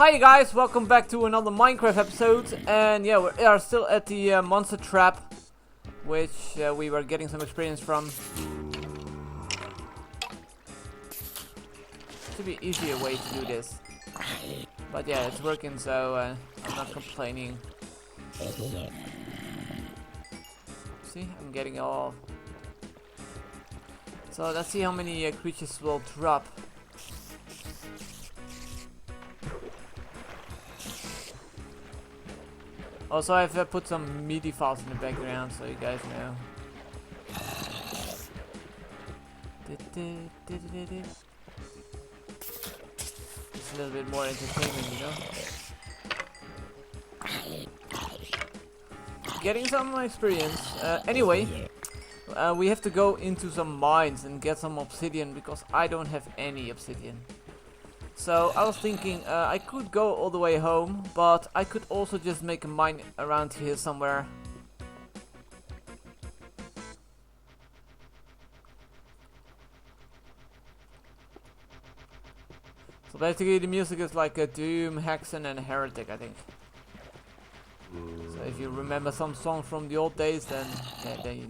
Hi guys, welcome back to another Minecraft episode, and yeah, we are still at the monster trap, which we were getting some experience from. Should be easier way to do this, but yeah, it's working, so I'm not complaining. See, I'm getting all. So let's see how many creatures will drop. Also, I've put some MIDI files in the background so you guys know. It's a little bit more entertainment, you know? Getting some experience. Anyway, we have to go into some mines and get some obsidian because I don't have any obsidian. So I was thinking I could go all the way home, but I could also just make a mine around here somewhere. So basically the music is like a Doom, Hexen and Heretic, I think. So if you remember some songs from the old days, then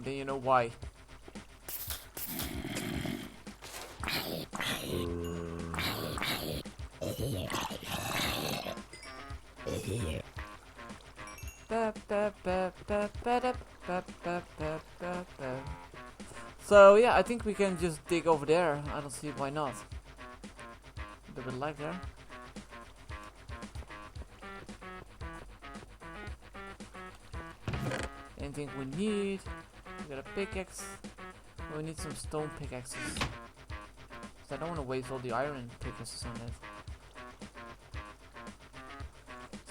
you know why. So yeah, I think we can just dig over there. I don't see why not. A bit of light there. Anything we need? We got a pickaxe. We need some stone pickaxes. I don't want to waste all the iron pickaxes on that.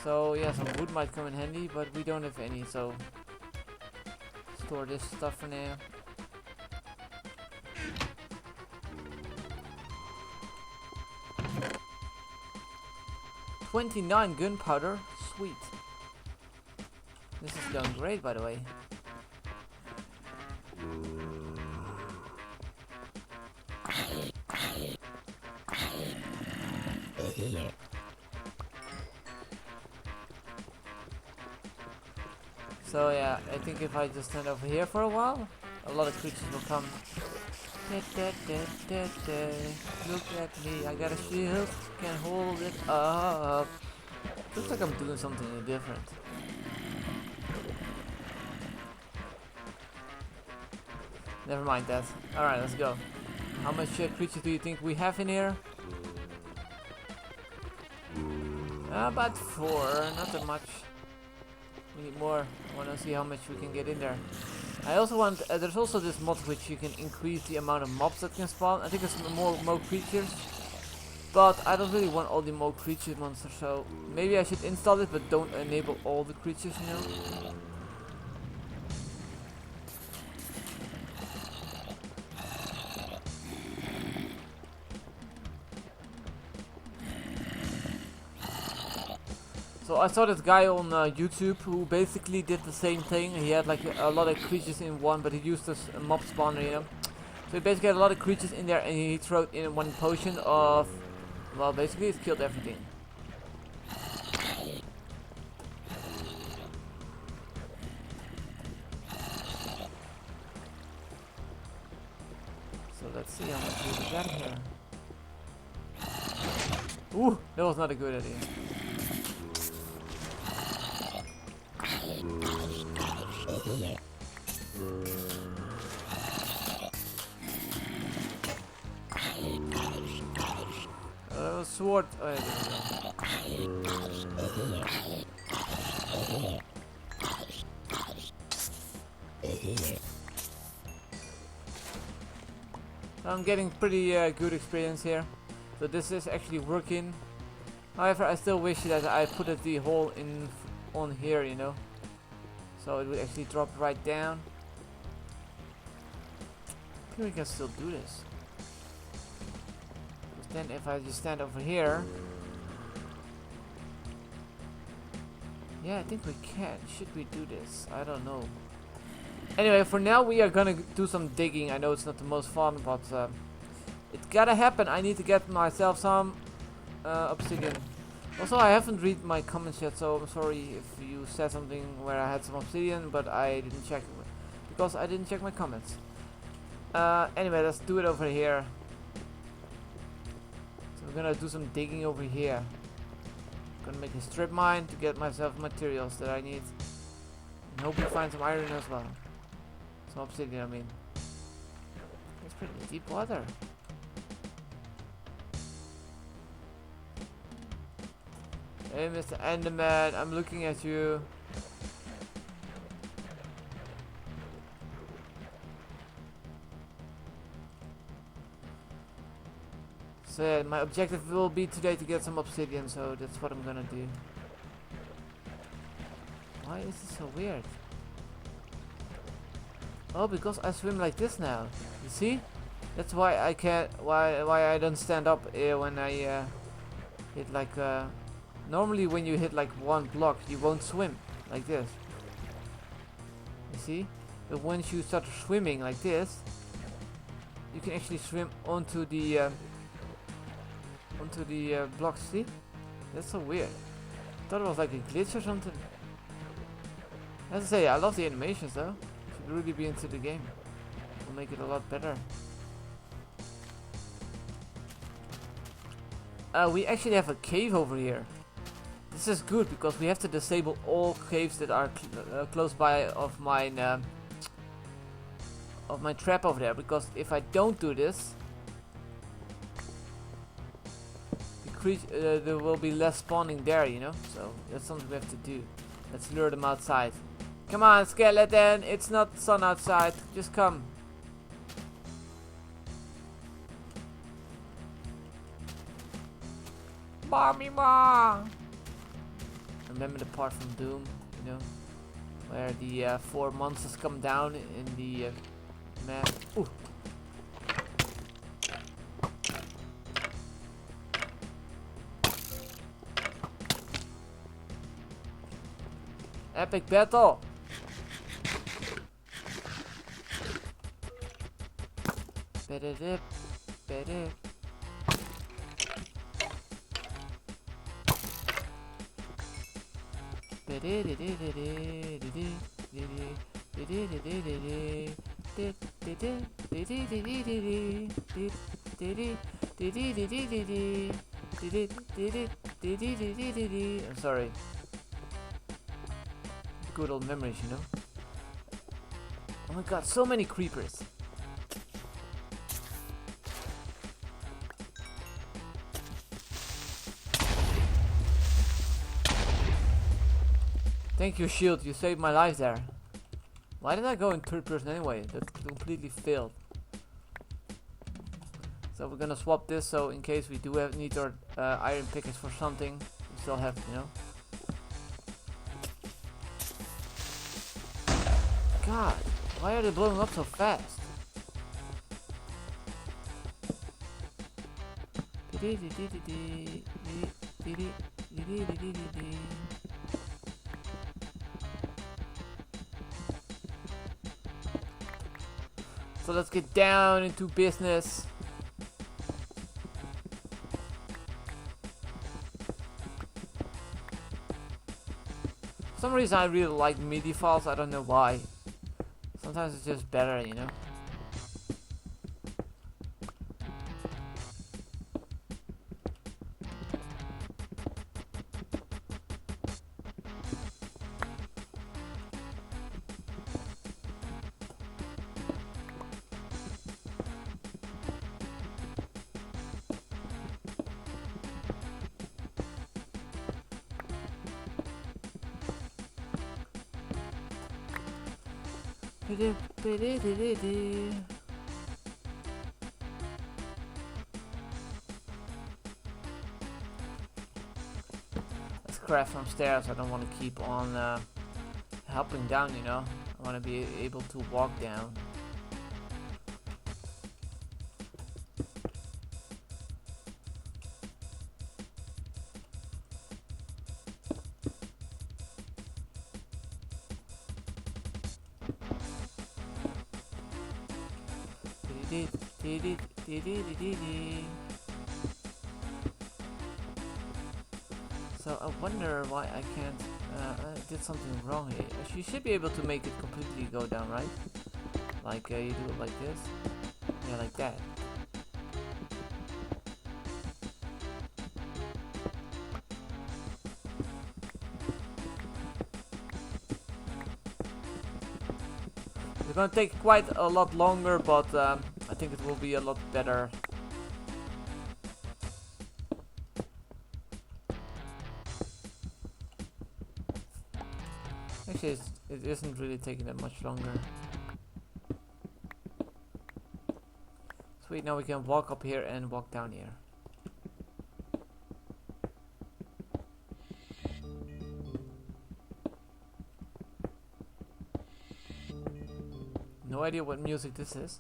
So yeah, some wood might come in handy, but we don't have any, so store this stuff for now. $29 gunpowder, sweet. This is going great, by the way. So yeah, I think if I just stand over here for a while, a lot of creatures will come. Look at me, I got a shield, can hold it up. Looks like I'm doing something different. Never mind that. Alright, let's go. How much creatures do you think we have in here? About 4, not that much. We need more. I want to see how much we can get in there. I also want, there's also this mod which you can increase the amount of mobs that can spawn. I think it's more creatures. But I don't really want all the more creature monsters, so maybe I should install it but don't enable all the creatures, you know. So I saw this guy on YouTube who basically did the same thing. He had like a lot of creatures in one, but he used this mob spawner, you know. So he basically had a lot of creatures in there, and he threw in one potion of, well, basically it killed everything. So let's see how much we got here. Ooh, that was not a good idea. Sword. Oh, yeah, I'm getting pretty good experience here. So this is actually working. However, I still wish that I put the hole in on here, you know. So it would actually drop right down. I think we can still do this. Then if I just stand over here, yeah, I think we can. Should we do this? I don't know. Anyway, for now we are gonna do some digging. I know it's not the most fun, but it gotta happen. I need to get myself some obsidian. Also, I haven't read my comments yet, so I'm sorry if you said something where I had some obsidian, but I didn't check it because I didn't check my comments. Anyway, let's do it over here. So we're gonna do some digging over here. Gonna make a strip mine to get myself materials that I need. And hope we find some iron as well. Some obsidian, I mean. It's pretty deep water. Hey, Mr. Enderman, I'm looking at you. So yeah, my objective will be today to get some obsidian, so that's what I'm gonna do. Why is this so weird? Oh, because I swim like this now. You see? That's why I can't. Why I don't stand up when I hit like. Normally, when you hit like one block, you won't swim like this. You see? But once you start swimming like this, you can actually swim onto the blocks. See? That's so weird. I thought it was like a glitch or something. As I say, I love the animations though. Should really be into the game. Will make it a lot better. We actually have a cave over here. This is good because we have to disable all caves that are close by of my trap over there. Because if I don't do this, there will be less spawning there, you know. So that's something we have to do. Let's lure them outside. Come on, skeleton! It's not sun outside. Just come. Mommy, ma! Remember the part from Doom, you know, where the 4 monsters come down in the map. Ooh. Epic battle! Better. I'm sorry. Good old memories, you know. Oh my god, so many creepers. Thank you, shield. You saved my life there. Why did I go in third person anyway? That completely failed. So we're gonna swap this, so in case we do need our iron pickets for something, we still have, you know. God, why are they blowing up so fast? So let's get down into business. For some reason I really like MIDI files, I don't know why. Sometimes it's just better, you know. Let's craft from stairs. I don't want to keep on hopping down, you know. I want to be able to walk down. So I wonder why I can't. I did something wrong here. You should be able to make it completely go down, right? Like you do it like this. Yeah, like that. It's gonna take quite a lot longer, but I think it will be a lot better. Actually, it isn't really taking that much longer. Sweet, now we can walk up here and walk down here. No idea what music this is.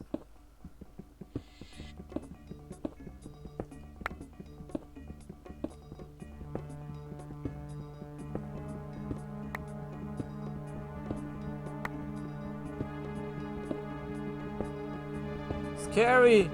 Scary!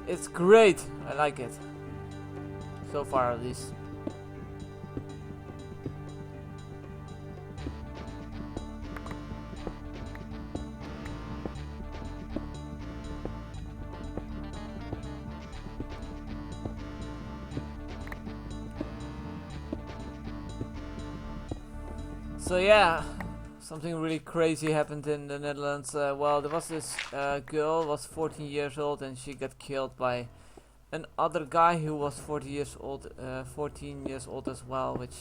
It's great! I like it. So far at least. So yeah, something really crazy happened in the Netherlands. Well, there was this girl, was 14 years old, and she got killed by another guy who was 14 years old as well, which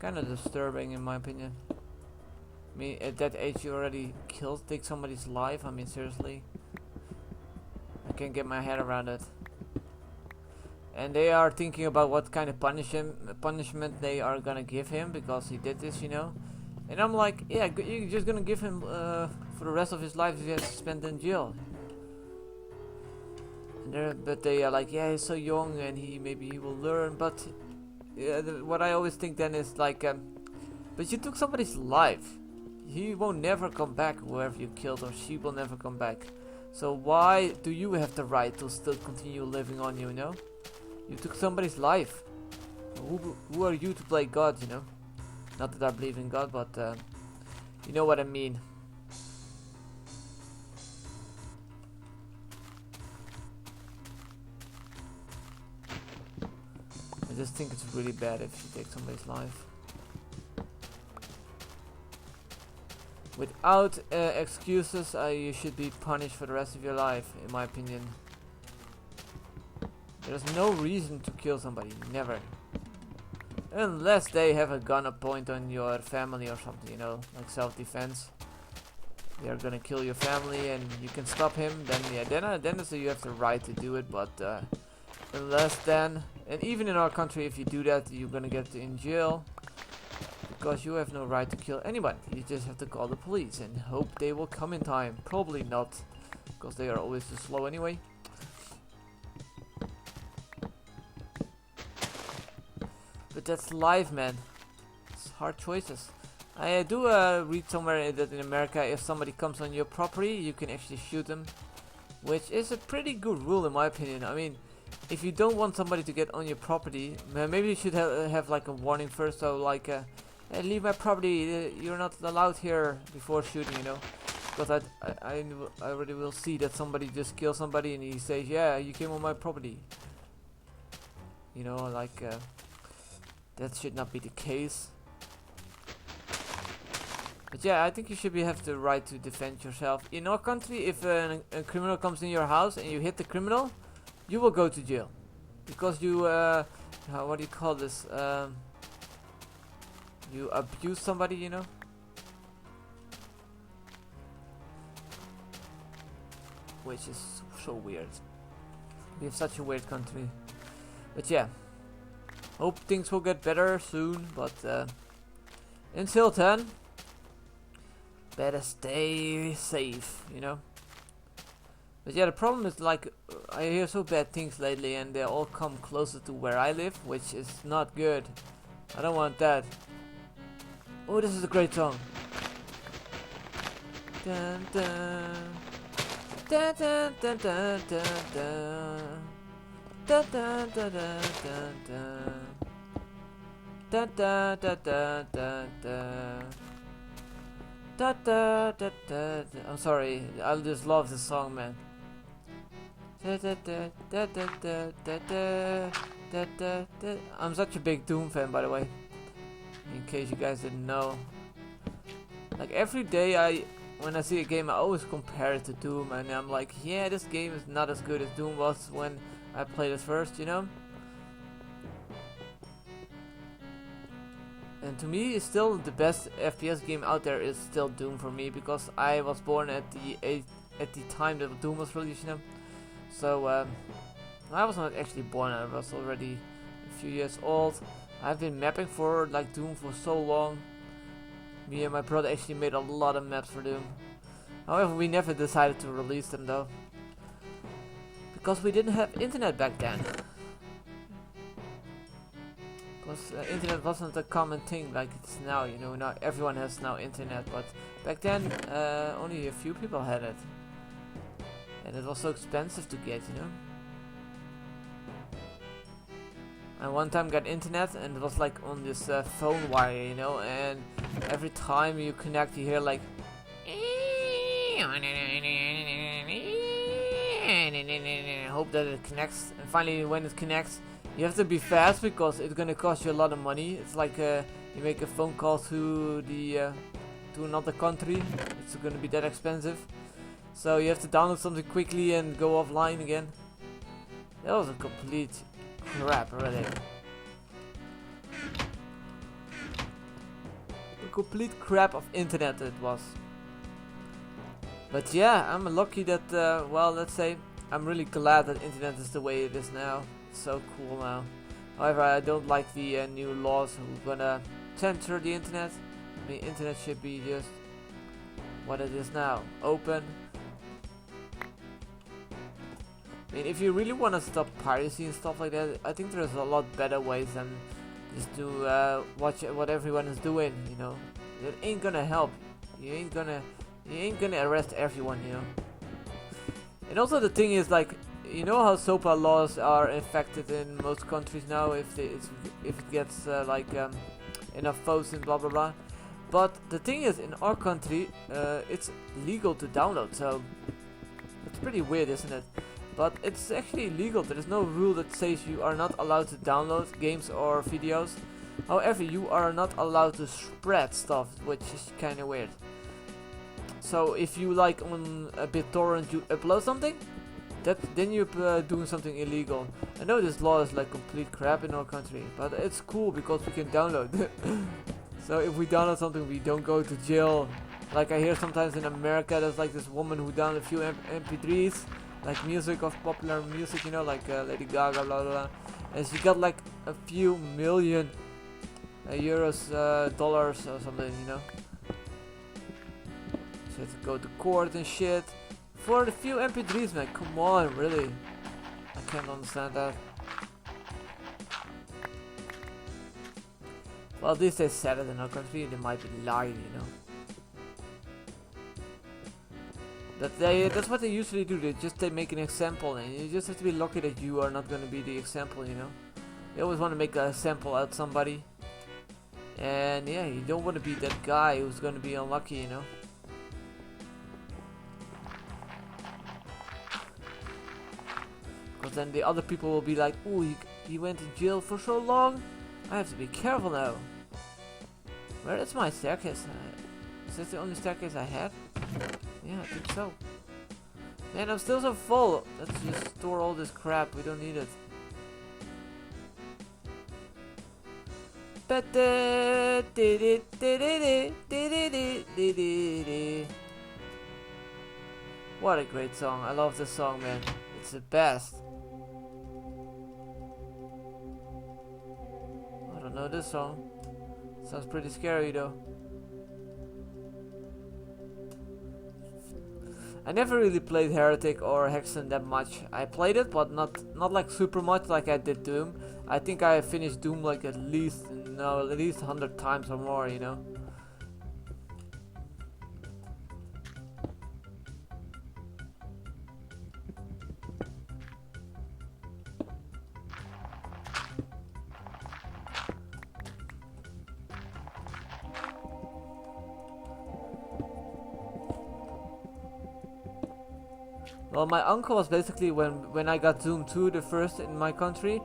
kind of disturbing in my opinion. I mean, at that age you already take somebody's life. I mean, seriously, I can't get my head around it. And they are thinking about what kind of punishment they are gonna give him because he did this, you know. And I'm like, yeah, you're just gonna give him for the rest of his life he has to spend in jail. But they are like, yeah, he's so young and maybe he will learn. But what I always think then is like, but you took somebody's life. He won't never come back, whoever you killed, or she will never come back. So why do you have the right to still continue living on, you know? You took somebody's life. Who are you to play God, you know? Not that I believe in God, but you know what I mean. I just think it's really bad if you take somebody's life. Without excuses, you should be punished for the rest of your life, in my opinion. There's no reason to kill somebody, never. Unless they have a gun point on your family or something, you know, like self-defense. They are gonna kill your family and you can stop him, then yeah, then you have the right to do it, but unless then, and even in our country if you do that, you're gonna get in jail. Because you have no right to kill anyone. You just have to call the police and hope they will come in time. Probably not, because they are always too slow anyway. But that's life, man. It's hard choices. I do read somewhere that in America, if somebody comes on your property, you can actually shoot them. Which is a pretty good rule in my opinion. I mean, if you don't want somebody to get on your property, maybe you should have like a warning first. So like, hey, leave my property, you're not allowed here before shooting, you know. Because I already will see that somebody just kills somebody and he says, yeah, you came on my property. You know, like, that should not be the case. But yeah, I think you should have the right to defend yourself. In our country, if a criminal comes in your house and you hit the criminal, you will go to jail. Because you, what do you call this? You abuse somebody, you know? Which is so weird. We have such a weird country. But yeah. Hope things will get better soon, but until then, better stay safe, you know. But yeah, the problem is like I hear so bad things lately, and they all come closer to where I live, which is not good. I don't want that. Oh, this is a great song. Dun, dun. Dun, dun, dun, dun, dun, dun. Dun, dun, dun, dun, dun, dun. Dun, dun, dun, dun, dun, dun. Da, da, da, da, da. I'm sorry, I just love this song, man. Da, da, da, da, da, da, da, da, da, da, da. I'm such a big Doom fan, by the way, in case you guys didn't know. Like every day when I see a game, I always compare it to Doom, and I'm like, yeah, this game is not as good as Doom was when I played it first, you know? And to me, it's still the best FPS game out there is still Doom for me, because I was born at the time that Doom was released, you know? So, I was not actually born, I was already a few years old. I've been mapping for like Doom for so long. Me and my brother actually made a lot of maps for Doom. However, we never decided to release them though, because we didn't have internet back then. Because internet wasn't a common thing like it's now, you know. Now everyone has now internet, but back then only a few people had it, and it was so expensive to get, you know. I one time got internet, and it was like on this phone wire, you know, and every time you connect, you hear like hope that it connects, and finally when it connects, you have to be fast because it's gonna cost you a lot of money. It's like you make a phone call to the to another country. It's gonna be that expensive, so you have to download something quickly and go offline again. That was a complete crap, really. A complete crap of internet it was. But yeah, I'm lucky that, well, let's say, I'm really glad that internet is the way it is now. It's so cool now. However, I don't like the new laws who are gonna censor the internet. I mean, internet should be just what it is now. Open. I mean, if you really want to stop piracy and stuff like that, I think there's a lot better ways than just to watch what everyone is doing, you know. It ain't gonna help. You ain't gonna arrest everyone, you know. And also the thing is, like, you know how SOPA laws are affected in most countries now if it gets enough votes and blah blah blah. But the thing is, in our country, it's legal to download, so it's pretty weird, isn't it? But it's actually legal. There is no rule that says you are not allowed to download games or videos. However, you are not allowed to spread stuff, which is kind of weird. So if you like on a BitTorrent you upload something, then you're doing something illegal. I know this law is like complete crap in our country, but it's cool because we can download. So if we download something, we don't go to jail. Like I hear sometimes in America, there's like this woman who downloaded a few MP3s, like music of popular music, you know, like Lady Gaga, blah blah blah, and she got like a few million euros, dollars or something, you know. She had to go to court and shit for the few MP3s, man. Come on, really? I can't understand that. Well, at least they said it in our country. They might be lying, you know. That's what they usually do. They make an example, and you just have to be lucky that you are not gonna be the example, you know. They always want to make a sample out of somebody, and yeah, you don't want to be that guy who's gonna be unlucky, you know. Because then the other people will be like, "Ooh, he went to jail for so long. I have to be careful now." Where is my staircase? Is this the only staircase I have? Yeah, I think so. Man, I'm still so full. Let's just store all this crap. We don't need it. What a great song. I love this song, man. It's the best. know this song. Sounds pretty scary though. I never really played Heretic or Hexen that much. I played it, but not like super much like I did Doom. I think I finished Doom like at least 100 times or more, you know. Well, my uncle was basically when I got Doom 2, the first in my country.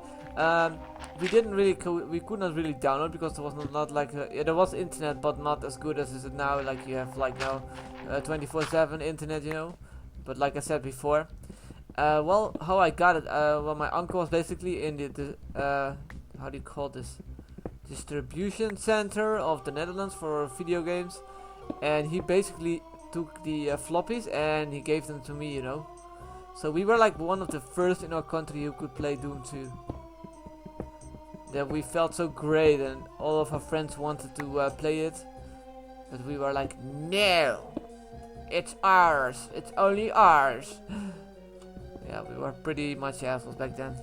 We didn't really we could not really download because there was not like yeah, there was internet, but not as good as is it now. Like you have like now 24/7 internet, you know. But like I said before, well, how I got it? Well, my uncle was basically in the how do you call this? Distribution center of the Netherlands for video games, and he basically took the floppies and he gave them to me, you know. So we were like one of the first in our country who could play Doom 2. That we felt so great and all of our friends wanted to play it. But we were like, no! It's ours! It's only ours! Yeah, we were pretty much assholes back then.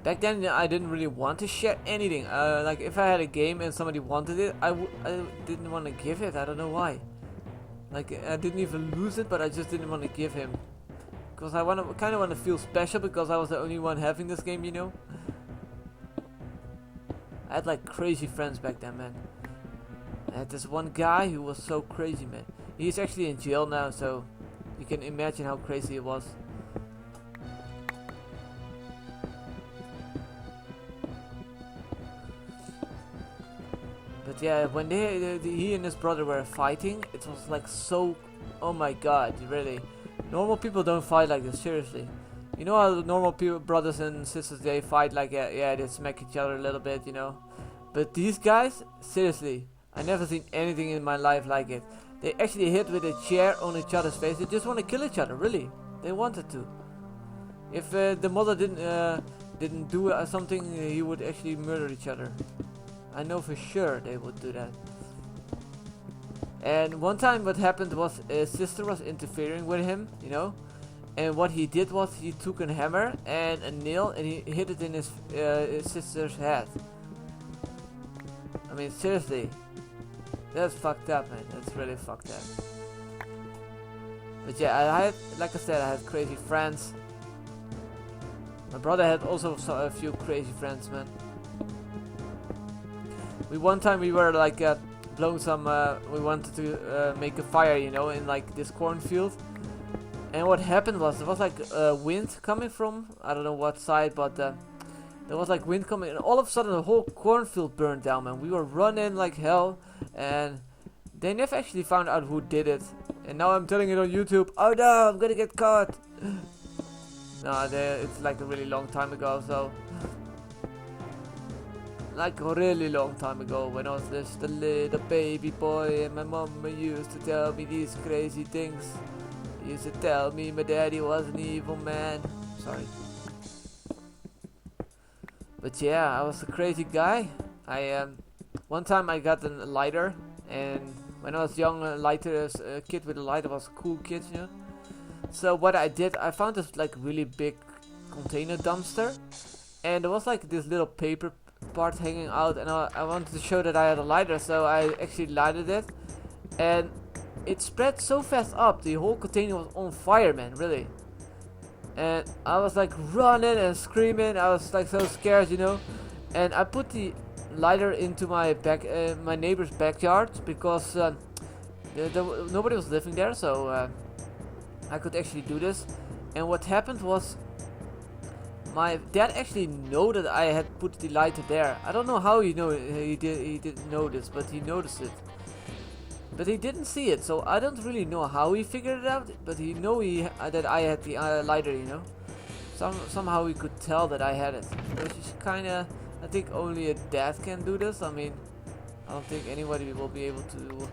Back then, I didn't really want to share anything. Like if I had a game and somebody wanted it, I didn't want to give it. I don't know why. Like I didn't even lose it, but I just didn't want to give him. Because I kind of want to feel special because I was the only one having this game, you know. I had like crazy friends back then, man. I had this one guy who was so crazy, man. He's actually in jail now, so you can imagine how crazy it was. But yeah, when he and his brother were fighting, it was like so, oh my god, really. Normal people don't fight like this, seriously. You know how normal people, brothers and sisters, they fight like, yeah, they smack each other a little bit, you know. But these guys, seriously, I never seen anything in my life like it. They actually hit with a chair on each other's face. They just want to kill each other, really. They wanted to. If the mother didn't do something, he would actually murder each other. I know for sure they would do that. And one time what happened was his sister was interfering with him, you know. And what he did was he took a hammer and a nail and he hit it in his sister's head. I mean, seriously. That's fucked up, man. That's really fucked up. But yeah, I had, like I said, I had crazy friends. My brother had also a few crazy friends, man. One time we were like blowing some. We wanted to make a fire, you know, in like this cornfield. And what happened was there was like wind coming from I don't know what side, but there was like wind coming, and all of a sudden the whole cornfield burned down, man. We were running like hell, and they never actually found out who did it. And now I'm telling it on YouTube. Oh no, I'm gonna get caught. No, it's like a really long time ago, so. Like a really long time ago, when I was just a little baby boy, and my mom used to tell me these crazy things. She used to tell me my daddy was an evil man. Sorry. But yeah, I was a crazy guy. One time I got a lighter, and when I was young, a kid with a lighter was a cool kid, you know. So what I did, I found this like really big container dumpster, and there was like this little paper part hanging out, and I wanted to show that I had a lighter, so I actually lighted it, and it spread so fast up. The whole container was on fire, man, really. And I was like running and screaming. I was like so scared, you know. And I put the lighter into my my neighbor's backyard because nobody was living there, so I could actually do this. And what happened was, my dad actually know that I had put the lighter there. I don't know how he didn't know this, but he noticed it. But he didn't see it, so I don't really know how he figured it out. But he know that I had the lighter, you know. Somehow he could tell that I had it, which is kind of. I think only a dad can do this. I mean, I don't think anybody will be able to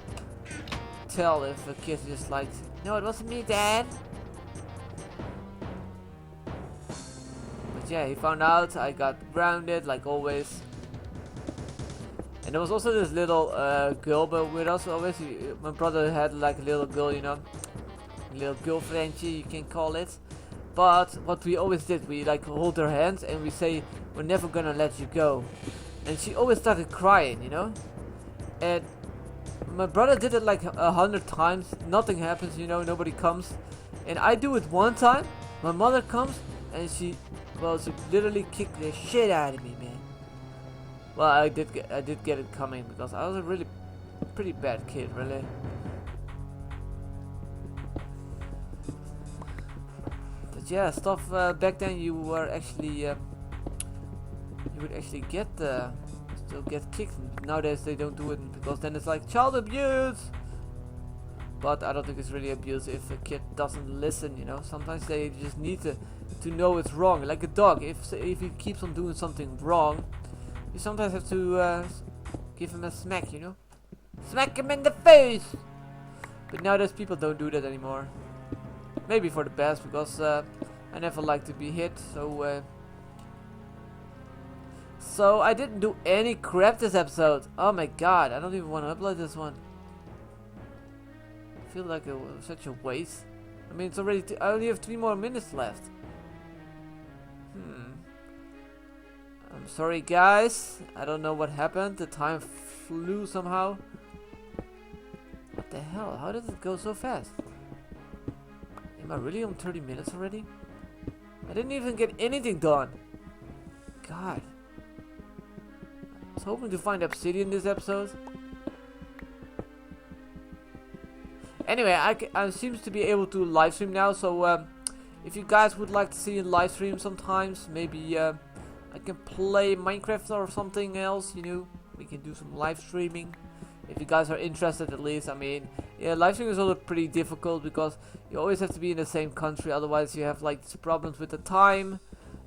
tell if a kid just like, no, it wasn't me, Dad. But yeah, he found out. I got grounded like always. And there was also this little girl but with us always. My brother had like a little girl, you know. A little girlfriendie, you can call it. But what we always did, we like hold her hands and we say, we're never gonna let you go. And she always started crying, you know. And my brother did it like 100 times. Nothing happens, you know, nobody comes. And I do it one time. My mother comes and she literally kicked the shit out of me, man. Well, I did get it coming because I was a really pretty bad kid, really. But yeah, stuff back then you were actually you would actually get still get kicked. Nowadays they don't do it because then it's like child abuse. But I don't think it's really abuse if a kid doesn't listen, you know. Sometimes they just need to know it's wrong. Like a dog, if he keeps on doing something wrong, you sometimes have to give him a smack, you know. Smack him in the face! But nowadays people don't do that anymore. Maybe for the best, because I never like to be hit, so I didn't do any crap this episode. Oh my god, I don't even want to upload this one. I feel like it was such a waste. I mean, it's already I only have 3 more minutes left. I'm sorry guys, I don't know what happened. The time flew somehow. What the hell? How did it go so fast? Am I really on 30 minutes already? I didn't even get anything done. God. I was hoping to find obsidian this episode. Anyway, I seems to be able to live stream now, so if you guys would like to see a live stream sometimes, maybe I can play Minecraft or something else, you know. We can do some live streaming. If you guys are interested at least. I mean, yeah, live streaming is also pretty difficult because you always have to be in the same country, otherwise you have like problems with the time.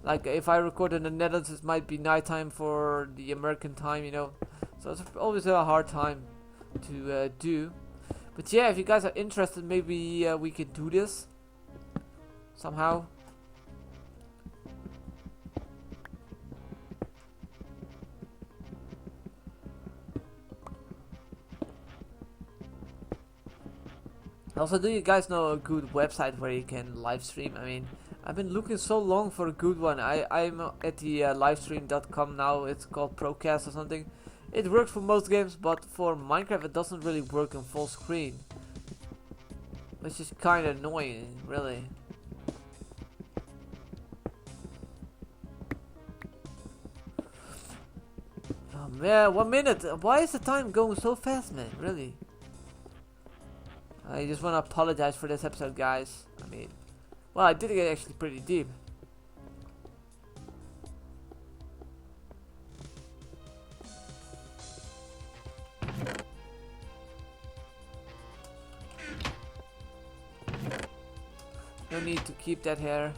Like if I record in the Netherlands, it might be nighttime for the American time, you know. So it's always a hard time to do. But yeah, if you guys are interested, maybe we can do this somehow. Also, do you guys know a good website where you can live stream? I mean, I've been looking so long for a good one. I'm at the livestream.com now. It's called Procast or something. It works for most games, but for Minecraft it doesn't really work in full screen. Which is kind of annoying, really. Oh man, 1 minute! Why is the time going so fast, man? Really? I just want to apologize for this episode, guys. I mean, well, I did get actually pretty deep. No need to keep that hair.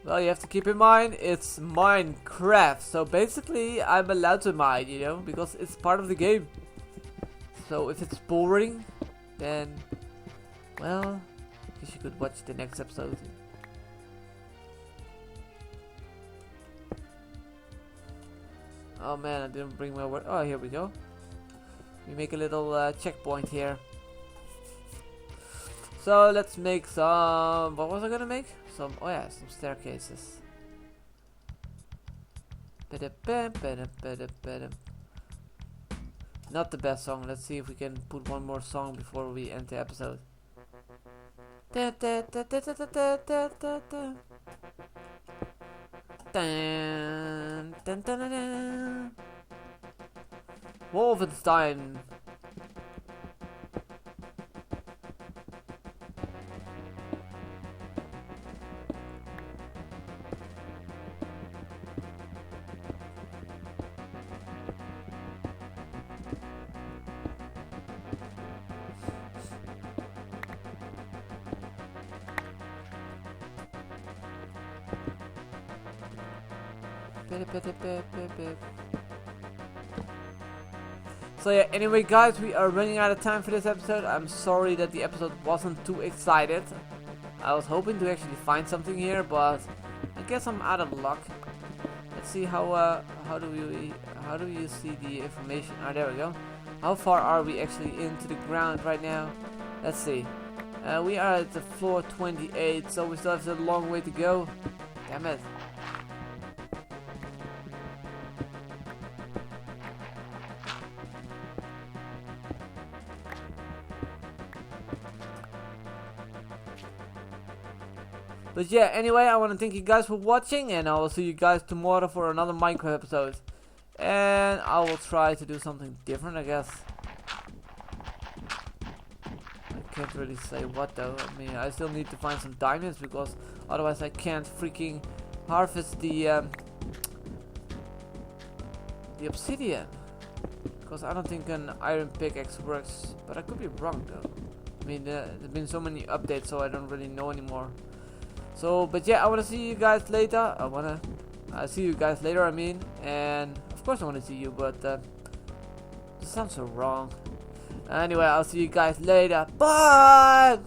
Well, you have to keep in mind, it's Minecraft. So basically, I'm allowed to mine, you know, because it's part of the game. So if it's boring, then, well, I guess you could watch the next episode. Oh man, I didn't bring my word. Oh, here we go. We make a little checkpoint here. So let's make some. What was I gonna make? Some. Oh yeah, some staircases. Not the best song. Let's see if we can put one more song before we end the episode. Dun, dun, dun, dun, dun. Wolfenstein. So yeah, anyway guys, we are running out of time for this episode. I'm sorry that the episode wasn't too excited. I was hoping to actually find something here, but I guess I'm out of luck. Let's see how do you see the information? Ah, there we go. How far are we actually into the ground right now? Let's see. We are at the floor 28, so we still have a long way to go. Damn it. But yeah, anyway, I want to thank you guys for watching, and I will see you guys tomorrow for another Minecraft episode. And I will try to do something different, I guess. I can't really say what though. I mean, I still need to find some diamonds, because otherwise I can't freaking harvest the obsidian. Because I don't think an iron pickaxe works, but I could be wrong though. I mean, there's been so many updates, so I don't really know anymore. So, but yeah, I want to see you guys later. See you guys later, I mean. And of course I want to see you, but this sounds so wrong. Anyway, I'll see you guys later. Bye!